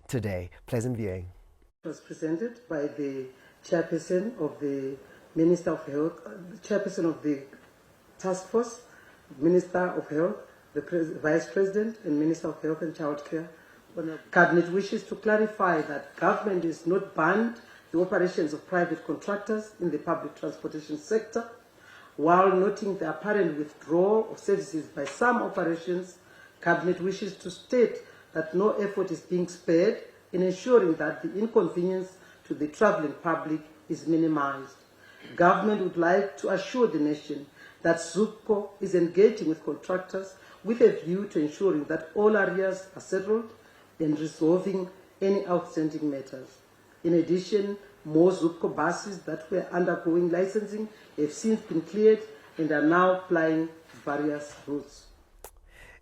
today. Pleasant viewing. It was presented by the chairperson of the Minister of Health, chairperson of the task force, Minister of Health, the Vice President and Minister of Health and Childcare. Cabinet wishes to clarify that government is not banned the operations of private contractors in the public transportation sector, while noting the apparent withdrawal of services by some operations. Cabinet wishes to state that no effort is being spared in ensuring that the inconvenience to the travelling public is minimized. Government would like to assure the nation that Z.B.C is engaging with contractors with a view to ensuring that all areas are settled and resolving any outstanding matters. In addition, more Z.B.C buses that were undergoing licensing have since been cleared and are now flying various routes.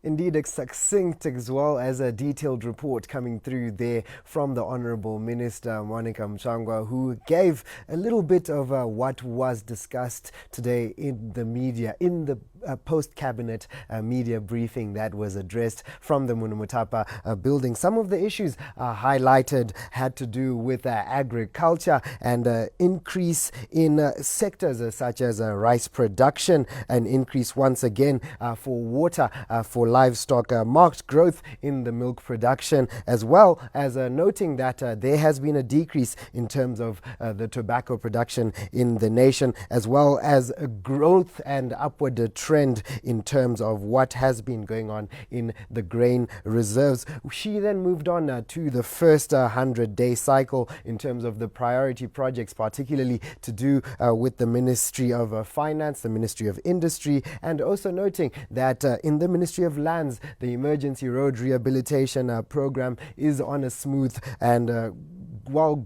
Indeed, succinct as well as a detailed report coming through there from the Honourable Minister Monica Mchangwa, who gave a little bit of what was discussed today in the media, in the post-cabinet media briefing that was addressed from the Munumutapa building. Some of the issues highlighted had to do with agriculture and increase in sectors such as rice production, an increase once again for water, for livestock, marked growth in the milk production, as well as noting that there has been a decrease in terms of the tobacco production in the nation, as well as a growth and upward trend in terms of what has been going on in the grain reserves. She then moved on to the first 100-day cycle in terms of the priority projects, particularly to do with the Ministry of Finance, the Ministry of Industry, and also noting that in the Ministry of Lands, the emergency road rehabilitation program is on a smooth and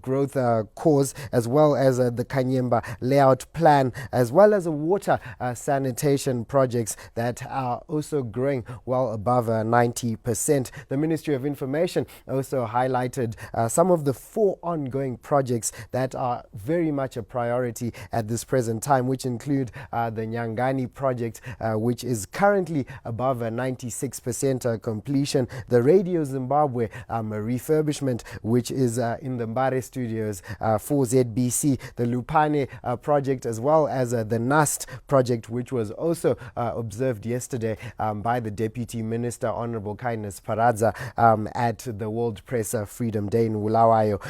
growth course, as well as the Kanyemba layout plan, as well as a water sanitation projects that are also growing well above 90%. The Ministry of Information also highlighted some of the 4 ongoing projects that are very much a priority at this present time, which include the Nyangani project, which is currently above 96% completion, the Radio Zimbabwe refurbishment, which is in the Mbare Studios for Z.B.C, the Lupane project, as well as the NAST project, which was also observed yesterday by the Deputy Minister, Honorable Kindness Paradza, at the World Press Freedom Day in Bulawayo.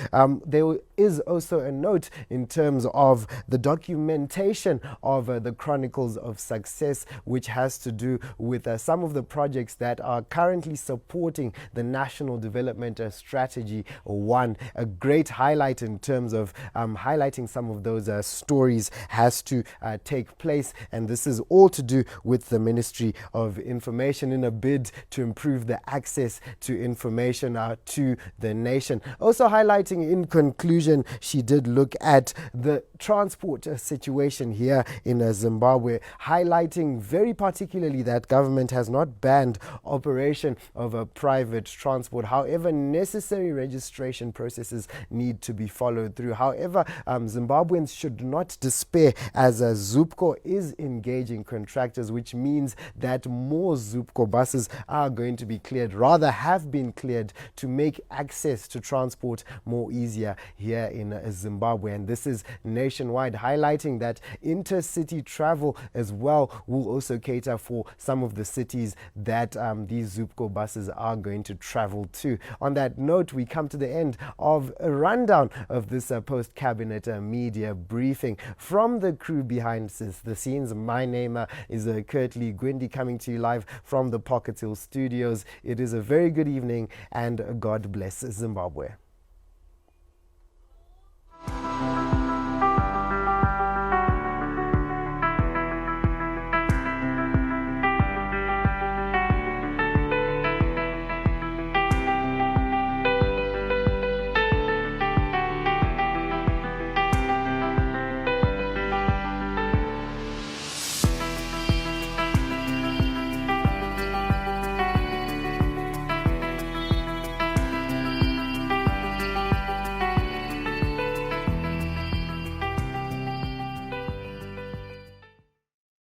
There is also a note in terms of the documentation of the Chronicles of Success, which has to do with some of the projects that are currently supporting the National Development Strategy 1. A great highlight in terms of highlighting some of those stories has to take place, and this is all to do with the Ministry of Information in a bid to improve the access to information to the nation. Also highlighting in conclusion, she did look at the transport situation here in Zimbabwe, highlighting very particularly that government has not banned operation of a private transport. However, necessary registration processes need to be followed through. However, Zimbabweans should not despair, as Z.B.C is engaging contractors, which means that more Z.B.C buses are going to be cleared, rather have been cleared, to make access to transport more easier here in Zimbabwe. And this is nationwide, highlighting that intercity travel as well will also cater for some of the cities that these Z.B.C buses are going to travel to. On that note, we come to the end of a rundown of this post-cabinet media briefing from the crew behind the scenes. My name is Curtly Gwindi, coming to you live from the Pocket Hill Studios. It is a very good evening, and God bless Zimbabwe.